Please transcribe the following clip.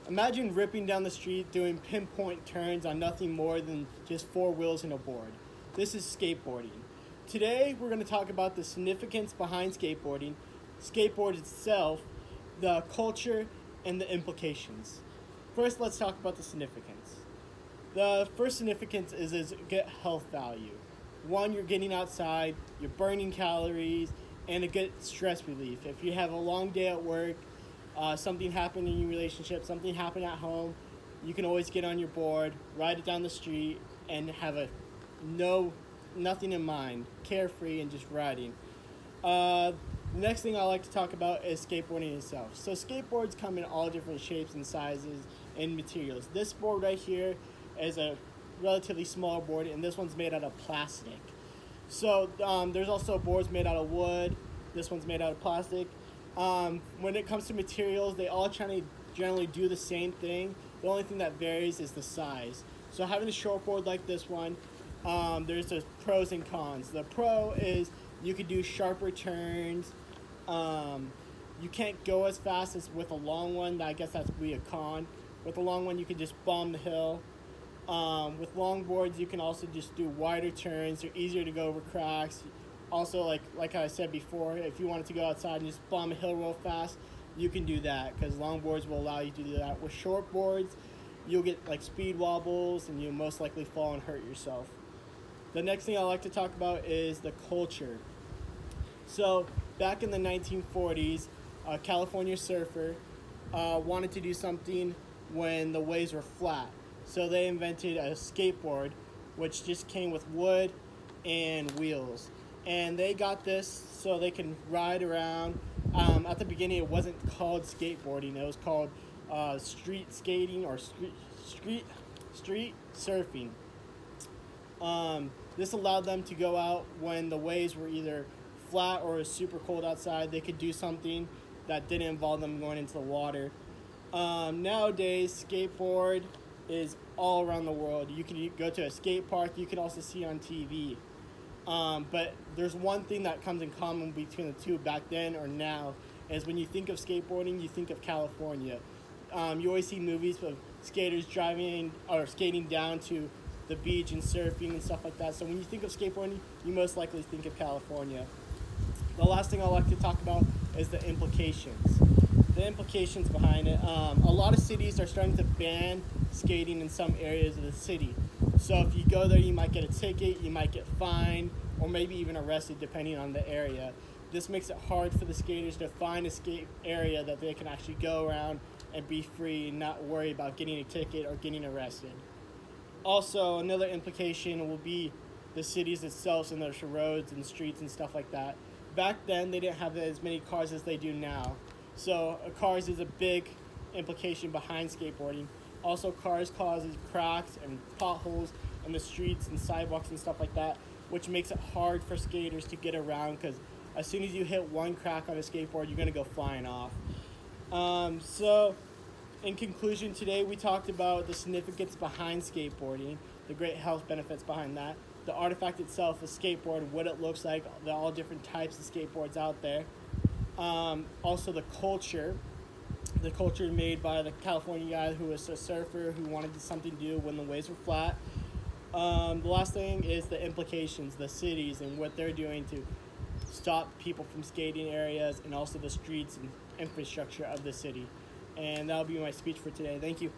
Imagine ripping down the street doing pinpoint turns on nothing more than just four wheels and a board. This is skateboarding. Today we're going to talk about the significance behind skateboarding, skateboard itself, the culture, and the implications. First, let's talk about the significance. The first significance is get health value. One, you're getting outside, you're burning calories, and a good stress relief. If you have a long day at work, something happened in your relationship, something happened at home, you can always get on your board, ride it down the street, and have nothing in mind, carefree and just riding. The next thing I like to talk about is skateboarding itself. So skateboards come in all different shapes and sizes and materials. This board right here is a relatively small board, and this one's made out of plastic. So there's also boards made out of wood. This one's made out of plastic. When it comes to materials, they all try to generally do the same thing. The only thing that varies is the size. So having a short board like this one, there's the pros and cons. The pro is you could do sharper turns. You can't go as fast as with a long one. I guess that's be a con. With a long one, you can just bomb the hill. With long boards, you can also just do wider turns. They're easier to go over cracks. Also, like I said before, if you wanted to go outside and just bomb a hill real fast, you can do that because long boards will allow you to do that. With short boards, you'll get like speed wobbles and you'll most likely fall and hurt yourself. The next thing I like to talk about is the culture. So back in the 1940s, a California surfer wanted to do something when the waves were flat. So they invented a skateboard, which just came with wood and wheels. And they got this so they can ride around. At the beginning, it wasn't called skateboarding. It was called street skating or street surfing. This allowed them to go out when the waves were either flat or it was super cold outside. They could do something that didn't involve them going into the water. Nowadays, skateboard is all around the world. You can go to a skate park. You can also see on TV. But there's one thing that comes in common between the two back then or now is when you think of skateboarding, you think of California. You always see movies of skaters driving or skating down to the beach and surfing and stuff like that. So when you think of skateboarding, you most likely think of California. The last thing I like to talk about is the implications. The implications behind it. A lot of cities are starting to ban skating in some areas of the city. So if you go there, you might get a ticket, you might get fined, or maybe even arrested depending on the area. This makes it hard for the skaters to find a skate area that they can actually go around and be free and not worry about getting a ticket or getting arrested. Also, another implication will be the cities itself and their roads and streets and stuff like that. Back then, they didn't have as many cars as they do now. So cars is a big implication behind skateboarding. Also, cars causes cracks and potholes in the streets and sidewalks and stuff like that, which makes it hard for skaters to get around because as soon as you hit one crack on a skateboard, you're going to go flying off. So, in conclusion, today we talked about the significance behind skateboarding, the great health benefits behind that, the artifact itself, a skateboard, what it looks like, all different types of skateboards out there. Also, the culture made by the California guy who was a surfer who wanted something to do when the waves were flat. The last thing is the implications, the cities and what they're doing to stop people from skating areas and also the streets and infrastructure of the city. And that'll be my speech for today. Thank you.